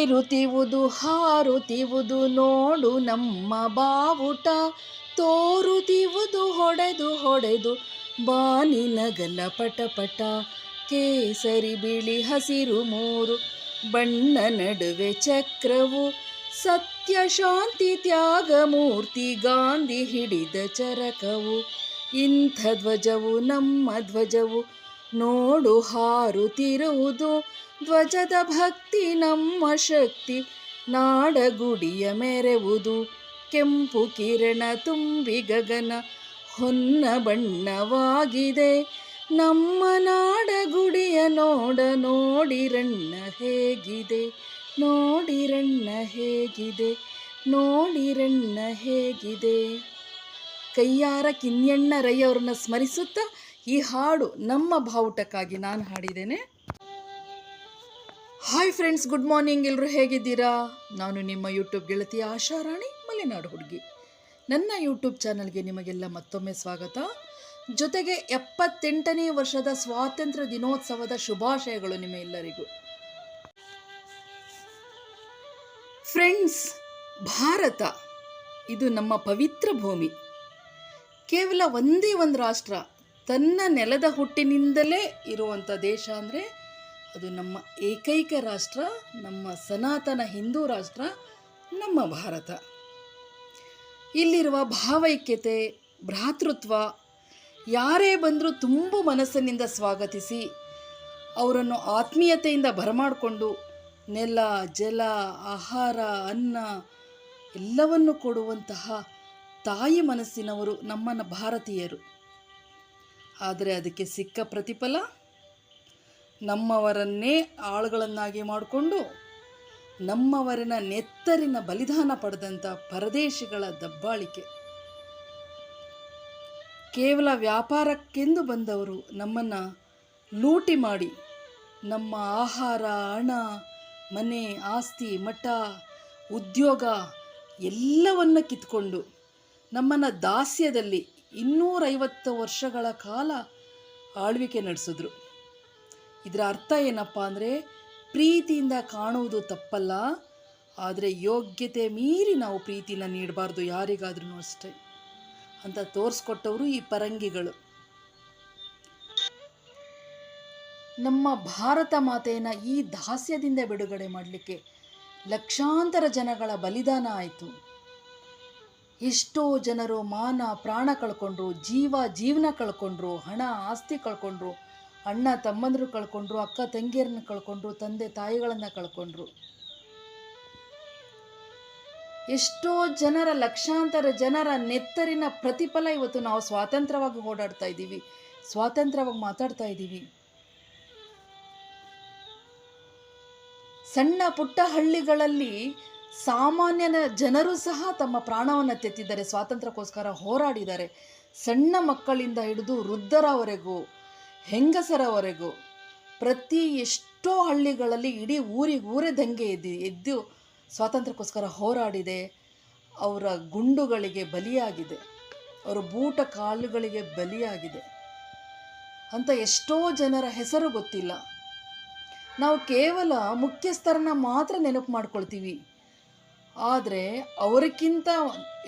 ಏರುತ್ತಿವುದು ಹಾರುತ್ತಿವುದು ನೋಡು ನಮ್ಮ ಬಾವುಟ, ತೋರುತ್ತಿವುದು ಹೊಡೆದು ಹೊಡೆದು ಬಾನಿನಗಲ ಪಟಪಟ. ಕೇಸರಿ ಬಿಳಿ ಹಸಿರು ಮೂರು ಬಣ್ಣ ನಡುವೆ ಚಕ್ರವು, ಸತ್ಯ ಶಾಂತಿ ತ್ಯಾಗ ಮೂರ್ತಿ ಗಾಂಧಿ ಹಿಡಿದ ಚರಕವು. ಇಂಥ ಧ್ವಜವು ನಮ್ಮ ಧ್ವಜವು ನೋಡು ಹಾರುತ್ತಿರುವುದು, ಧ್ವಜದ ಭಕ್ತಿ ನಮ್ಮ ಶಕ್ತಿ ನಾಡಗುಡಿಯ ಮೆರೆವುದು. ಕೆಂಪು ಕಿರಣ ತುಂಬಿ ಗಗನ ಹೊನ್ನ ಬಣ್ಣವಾಗಿದೆ, ನಮ್ಮ ನಾಡಗುಡಿಯ ನೋಡಿರಣ್ಣ ಹೇಗಿದೆ, ನೋಡಿರಣ್ಣ ಹೇಗಿದೆ, ನೋಡಿರಣ್ಣ ಹೇಗಿದೆ. ಕೈಯಾರ ಕಿನ್ಯಣ್ಣ ರೈ ಅವ್ರನ್ನ ಸ್ಮರಿಸುತ್ತಾ ಈ ಹಾಡು ನಮ್ಮ ಬಾವುಟಕ್ಕಾಗಿ ನಾನು ಹಾಡಿದ್ದೇನೆ. Hi friends, good morning. ಎಲ್ಲರೂ ಹೇಗಿದ್ದೀರಾ? ನಾನು ನಿಮ್ಮ ಯೂಟ್ಯೂಬ್ ಗೆಳತಿ ಆಶಾರಾಣಿ ಮಲೆನಾಡು ಹುಡುಗಿ. ನನ್ನ ಯೂಟ್ಯೂಬ್ ಚಾನಲ್ಗೆ ನಿಮಗೆಲ್ಲ ಮತ್ತೊಮ್ಮೆ ಸ್ವಾಗತ. ಜೊತೆಗೆ 78ನೇ ವರ್ಷದ ಸ್ವಾತಂತ್ರ್ಯ ದಿನೋತ್ಸವದ ಶುಭಾಶಯಗಳು ನಿಮ್ಮೆಲ್ಲರಿಗೂ. ಫ್ರೆಂಡ್ಸ್, ಭಾರತ ಇದು ನಮ್ಮ ಪವಿತ್ರ ಭೂಮಿ. ಕೇವಲ ಒಂದೇ ಒಂದು ರಾಷ್ಟ್ರ, ತನ್ನ ನೆಲದ ಹುಟ್ಟಿನಿಂದಲೇ ಇರುವಂಥ ದೇಶ ಅಂದರೆ ಅದು ನಮ್ಮ ಏಕೈಕ ರಾಷ್ಟ್ರ, ನಮ್ಮ ಸನಾತನ ಹಿಂದೂ ರಾಷ್ಟ್ರ, ನಮ್ಮ ಭಾರತ. ಇಲ್ಲಿರುವ ಭಾವೈಕ್ಯತೆ, ಭ್ರಾತೃತ್ವ, ಯಾರೇ ಬಂದರೂ ತುಂಬ ಮನಸ್ಸಿನಿಂದ ಸ್ವಾಗತಿಸಿ ಅವರನ್ನು ಆತ್ಮೀಯತೆಯಿಂದ ಬರಮಾಡಿಕೊಂಡು ನೆಲ, ಜಲ, ಆಹಾರ, ಅನ್ನ ಎಲ್ಲವನ್ನು ಕೊಡುವಂತಹ ತಾಯಿ ಮನಸ್ಸಿನವರು ನಮ್ಮ ಭಾರತೀಯರು. ಆದರೆ ಅದಕ್ಕೆ ಸಿಕ್ಕ ಪ್ರತಿಫಲ ನಮ್ಮವರನ್ನೇ ಆಳುಗಳನ್ನಾಗಿ ಮಾಡಿಕೊಂಡು ನಮ್ಮವರನ್ನ ನೆತ್ತರಿನ ಬಲಿದಾನ ಪಡೆದಂಥ ಪರದೇಶಿಗಳ ದಬ್ಬಾಳಿಕೆ. ಕೇವಲ ವ್ಯಾಪಾರಕ್ಕೆಂದು ಬಂದವರು ನಮ್ಮನ್ನು ಲೂಟಿ ಮಾಡಿ ನಮ್ಮ ಆಹಾರ, ಹಣ, ಮನೆ, ಆಸ್ತಿ, ಮಠ, ಉದ್ಯೋಗ ಎಲ್ಲವನ್ನು ಕಿತ್ಕೊಂಡು ನಮ್ಮನ್ನು ದಾಸ್ಯದಲ್ಲಿ 250 ವರ್ಷಗಳ ಕಾಲ ಆಳ್ವಿಕೆ ನಡೆಸಿದ್ರು. ಇದರ ಅರ್ಥ ಏನಪ್ಪ ಅಂದರೆ, ಪ್ರೀತಿಯಿಂದ ಕಾಣುವುದು ತಪ್ಪಲ್ಲ, ಆದರೆ ಯೋಗ್ಯತೆ ಮೀರಿ ನಾವು ಪ್ರೀತಿನ ನೀಡಬಾರ್ದು ಯಾರಿಗಾದ್ರೂ ಅಷ್ಟೇ ಅಂತ ತೋರಿಸ್ಕೊಟ್ಟವರು ಈ ಪರಂಗಿಗಳು. ನಮ್ಮ ಭಾರತ ಮಾತೆಯನ್ನು ಈ ದಾಸ್ಯದಿಂದ ಬಿಡುಗಡೆ ಮಾಡಲಿಕ್ಕೆ ಲಕ್ಷಾಂತರ ಜನಗಳ ಬಲಿದಾನ ಆಯಿತು. ಎಷ್ಟೋ ಜನರು ಮಾನ ಪ್ರಾಣ ಕಳ್ಕೊಂಡ್ರು, ಜೀವನ ಕಳ್ಕೊಂಡ್ರು, ಹಣ ಆಸ್ತಿ ಕಳ್ಕೊಂಡ್ರು, ಅಣ್ಣ ತಮ್ಮಂದರು ಕಳ್ಕೊಂಡ್ರು, ಅಕ್ಕ ತಂಗಿಯರನ್ನ ಕಳ್ಕೊಂಡ್ರು, ತಂದೆ ತಾಯಿಗಳನ್ನು ಕಳ್ಕೊಂಡ್ರು. ಎಷ್ಟೋ ಜನರ, ಲಕ್ಷಾಂತರ ಜನರ ನೆತ್ತರಿನ ಪ್ರತಿಫಲ ಇವತ್ತು ನಾವು ಸ್ವಾತಂತ್ರ್ಯವಾಗಿ ಓಡಾಡ್ತಾ ಇದ್ದೀವಿ, ಸ್ವಾತಂತ್ರ್ಯವಾಗಿ ಮಾತಾಡ್ತಾ ಇದ್ದೀವಿ. ಸಣ್ಣ ಪುಟ್ಟ ಹಳ್ಳಿಗಳಲ್ಲಿ ಸಾಮಾನ್ಯ ಜನರು ಸಹ ತಮ್ಮ ಪ್ರಾಣವನ್ನು ತೆತ್ತಿದ್ದಾರೆ, ಸ್ವಾತಂತ್ರ್ಯಕ್ಕೋಸ್ಕರ ಹೋರಾಡಿದ್ದಾರೆ. ಸಣ್ಣ ಮಕ್ಕಳಿಂದ ಹಿಡಿದು ವೃದ್ಧರವರೆಗೂ, ಹೆಂಗಸರವರೆಗೂ ಎಷ್ಟೋ ಹಳ್ಳಿಗಳಲ್ಲಿ ಇಡೀ ಊರೇ ದಂಗೆ ಎದ್ದು ಸ್ವಾತಂತ್ರ್ಯಕ್ಕೋಸ್ಕರ ಹೋರಾಡಿದೆ. ಅವರ ಗುಂಡುಗಳಿಗೆ ಬಲಿಯಾಗಿದೆ, ಅವರ ಬೂಟ ಕಾಲುಗಳಿಗೆ ಬಲಿಯಾಗಿದೆ ಅಂತ ಎಷ್ಟೋ ಜನರ ಹೆಸರು ಗೊತ್ತಿಲ್ಲ. ನಾವು ಕೇವಲ ಮುಖ್ಯಸ್ಥರನ್ನ ಮಾತ್ರ ನೆನಪು ಮಾಡ್ಕೊಳ್ತೀವಿ, ಆದರೆ ಅವರಿಗಿಂತ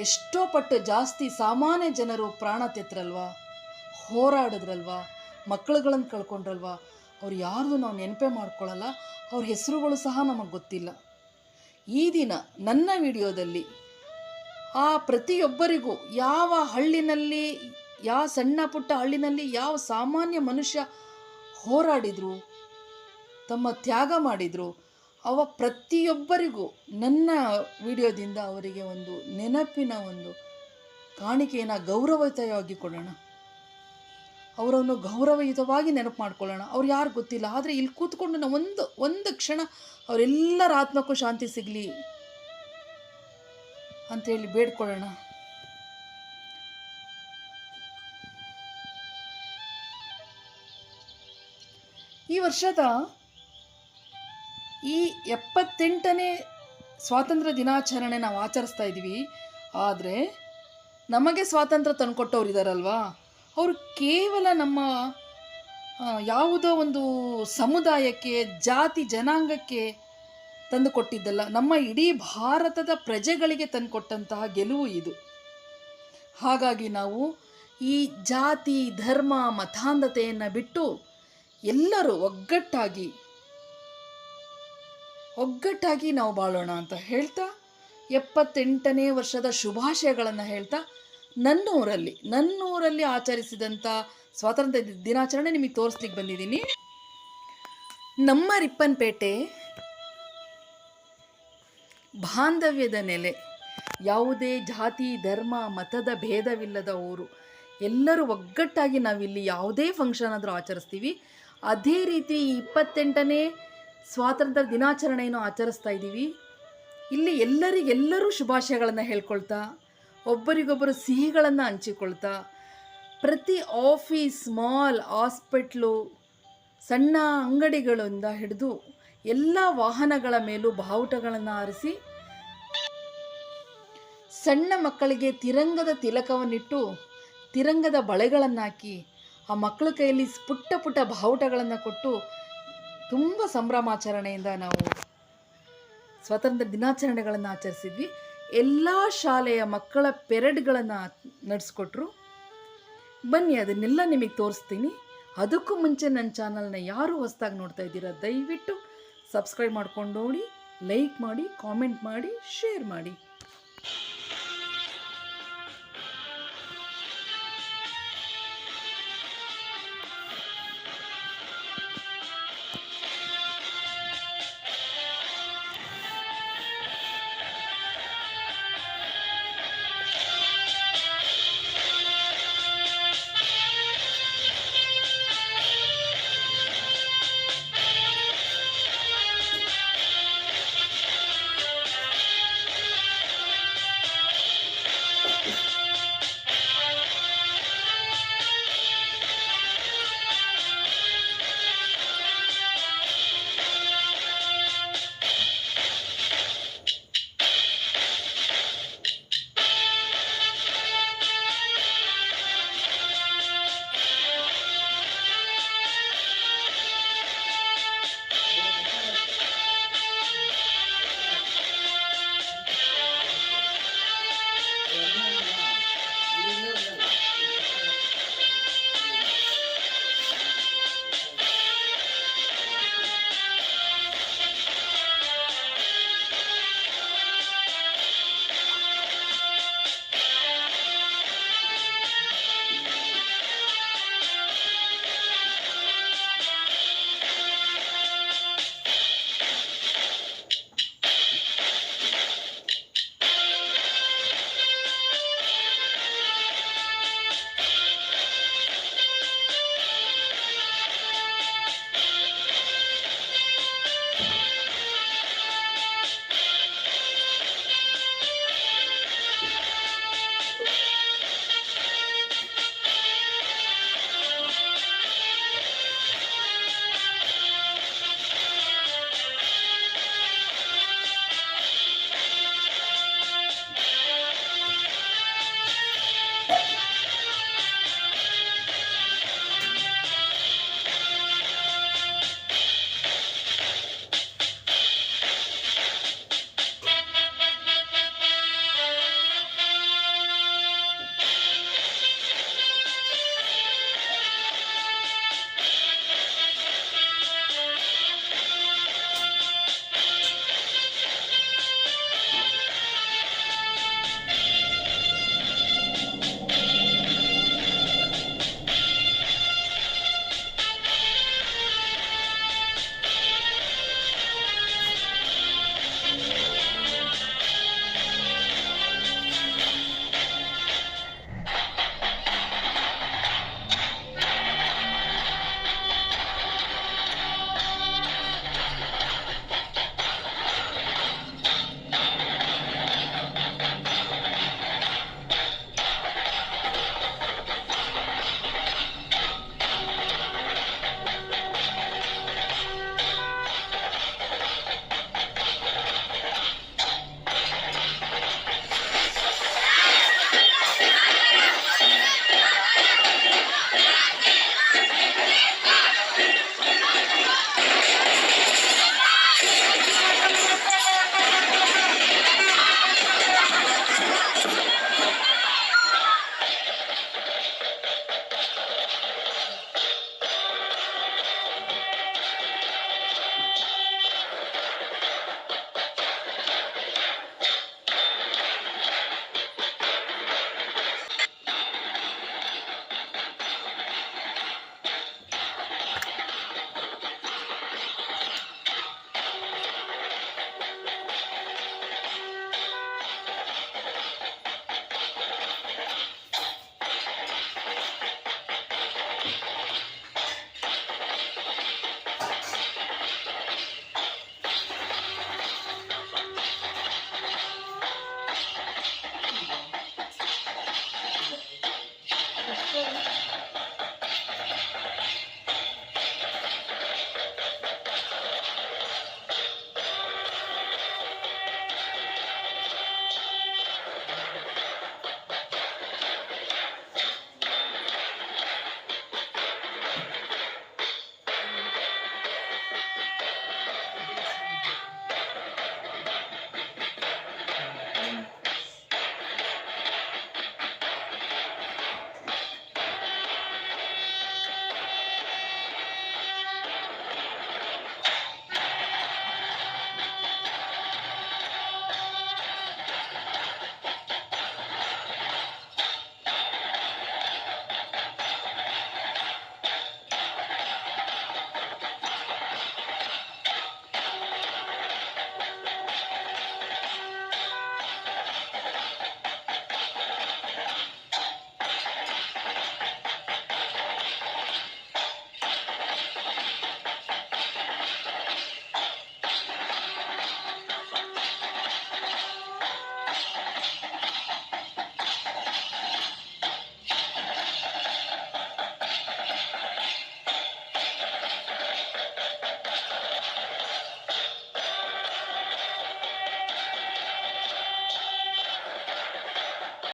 ಎಷ್ಟೋ ಪಟ್ಟು ಜಾಸ್ತಿ ಸಾಮಾನ್ಯ ಜನರು ಪ್ರಾಣ ತೆತ್ತರಲ್ವಾ, ಹೋರಾಡಿದ್ರಲ್ವಾ, ಮಕ್ಕಳುಗಳನ್ನು ಕಳ್ಕೊಂಡ್ರಲ್ವಾ, ಅವ್ರು ಯಾರ್ದು ನಾವು ನೆನಪೇ ಮಾಡ್ಕೊಳ್ಳಲ್ಲ, ಅವ್ರ ಹೆಸರುಗಳು ಸಹ ನಮಗೆ ಗೊತ್ತಿಲ್ಲ. ಈ ದಿನ ನನ್ನ ವಿಡಿಯೋದಲ್ಲಿ ಆ ಪ್ರತಿಯೊಬ್ಬರಿಗೂ ಯಾವ ಹಳ್ಳಿನಲ್ಲಿ, ಯಾವ ಸಣ್ಣ ಪುಟ್ಟ ಹಳ್ಳಿನಲ್ಲಿ ಯಾವ ಸಾಮಾನ್ಯ ಮನುಷ್ಯ ಹೋರಾಡಿದರು, ತಮ್ಮ ತ್ಯಾಗ ಮಾಡಿದರು, ಅವ ಪ್ರತಿಯೊಬ್ಬರಿಗೂ ನನ್ನ ವಿಡಿಯೋದಿಂದ ಅವರಿಗೆ ಒಂದು ನೆನಪಿನ ಒಂದು ಕಾಣಿಕೆಯನ್ನು ಗೌರವಯುತವಾಗಿ ಕೊಡೋಣ, ಅವರನ್ನು ಗೌರವಯುತವಾಗಿ ನೆನಪು ಮಾಡ್ಕೊಳ್ಳೋಣ. ಅವ್ರು ಯಾರು ಗೊತ್ತಿಲ್ಲ, ಆದರೆ ಇಲ್ಲಿ ಕೂತ್ಕೊಂಡು ನಾವು ಒಂದು ಕ್ಷಣ ಅವರೆಲ್ಲರ ಆತ್ಮಕ್ಕೂ ಶಾಂತಿ ಸಿಗಲಿ ಅಂಥೇಳಿ ಬೇಡ್ಕೊಳ್ಳೋಣ. ಈ ವರ್ಷದ ಈ 78ನೇ ಸ್ವಾತಂತ್ರ್ಯ ದಿನಾಚರಣೆ ನಾವು ಆಚರಿಸ್ತಾ ಇದ್ದೀವಿ. ಆದರೆ ನಮಗೆ ಸ್ವಾತಂತ್ರ್ಯ ತಂದುಕೊಟ್ಟವ್ರು ಇದ್ದಾರಲ್ವಾ, ಅವರು ಕೇವಲ ನಮ್ಮ ಯಾವುದೋ ಒಂದು ಸಮುದಾಯಕ್ಕೆ, ಜಾತಿ ಜನಾಂಗಕ್ಕೆ ತಂದುಕೊಟ್ಟಿದ್ದಲ್ಲ, ನಮ್ಮ ಇಡೀ ಭಾರತದ ಪ್ರಜೆಗಳಿಗೆ ತಂದುಕೊಟ್ಟಂತಹ ಗೆಲುವು ಇದು. ಹಾಗಾಗಿ ನಾವು ಈ ಜಾತಿ ಧರ್ಮ ಮತಾಂಧತೆಯನ್ನು ಬಿಟ್ಟು ಎಲ್ಲರೂ ಒಗ್ಗಟ್ಟಾಗಿ ನಾವು ಬಾಳೋಣ ಅಂತ ಹೇಳ್ತಾ 78ನೇ ವರ್ಷದ ಶುಭಾಶಯಗಳನ್ನು ಹೇಳ್ತಾ ನನ್ನೂರಲ್ಲಿ ಆಚರಿಸಿದಂಥ ಸ್ವಾತಂತ್ರ್ಯ ದಿನಾಚರಣೆ ನಿಮಗೆ ತೋರಿಸ್ಲಿಕ್ಕೆ ಬಂದಿದ್ದೀನಿ. ನಮ್ಮ ರಿಪ್ಪನ್ಪೇಟೆ ಬಾಂಧವ್ಯದ ನೆಲೆ, ಯಾವುದೇ ಜಾತಿ ಧರ್ಮ ಮತದ ಭೇದವಿಲ್ಲದ ಊರು. ಎಲ್ಲರೂ ಒಗ್ಗಟ್ಟಾಗಿ ನಾವಿಲ್ಲಿ ಯಾವುದೇ ಫಂಕ್ಷನ್ ಆದರೂ ಆಚರಿಸ್ತೀವಿ. ಅದೇ ರೀತಿ 28ನೇ ಸ್ವಾತಂತ್ರ್ಯ ದಿನಾಚರಣೆಯನ್ನು ಆಚರಿಸ್ತಾ ಇದ್ದೀವಿ. ಇಲ್ಲಿ ಎಲ್ಲರೂ ಶುಭಾಶಯಗಳನ್ನು ಹೇಳ್ಕೊಳ್ತಾ, ಒಬ್ಬರಿಗೊಬ್ಬರು ಸಿಹಿಗಳನ್ನು ಹಂಚಿಕೊಳ್ತಾ, ಪ್ರತಿ ಆಫೀಸ್, ಮಾಲ್, ಹಾಸ್ಪಿಟ್ಲು, ಸಣ್ಣ ಅಂಗಡಿಗಳಿಂದ ಹಿಡಿದು ಎಲ್ಲ ವಾಹನಗಳ ಮೇಲೂ ಬಾವುಟಗಳನ್ನು ಹಾರಿಸಿ, ಸಣ್ಣ ಮಕ್ಕಳಿಗೆ ತಿರಂಗದ ತಿಲಕವನ್ನಿಟ್ಟು ತಿರಂಗದ ಬಳೆಗಳನ್ನು ಹಾಕಿ ಆ ಮಕ್ಕಳ ಕೈಯಲ್ಲಿ ಪುಟ್ಟ ಬಾವುಟಗಳನ್ನು ಕೊಟ್ಟು ತುಂಬ ಸಂಭ್ರಮಾಚರಣೆಯಿಂದ ನಾವು ಸ್ವಾತಂತ್ರ್ಯ ದಿನಾಚರಣೆಗಳನ್ನು ಆಚರಿಸಿದ್ವಿ. ಎಲ್ಲ ಶಾಲೆಯ ಮಕ್ಕಳ ಪೆರೇಡ್ಗಳನ್ನು ನಡೆಸ್ಕೊಟ್ರು. ಬನ್ನಿ, ಅದನ್ನೆಲ್ಲ ನಿಮಗೆ ತೋರಿಸ್ತೀನಿ. ಅದಕ್ಕೂ ಮುಂಚೆ ನನ್ನ ಚಾನಲ್ನ ಯಾರು ಹೊಸದಾಗಿ ನೋಡ್ತಾ ಇದ್ದೀರಾ, ದಯವಿಟ್ಟು ಸಬ್ಸ್ಕ್ರೈಬ್ ಮಾಡ್ಕೊಂಡು ನೋಡಿ, ಲೈಕ್ ಮಾಡಿ, ಕಾಮೆಂಟ್ ಮಾಡಿ, ಶೇರ್ ಮಾಡಿ.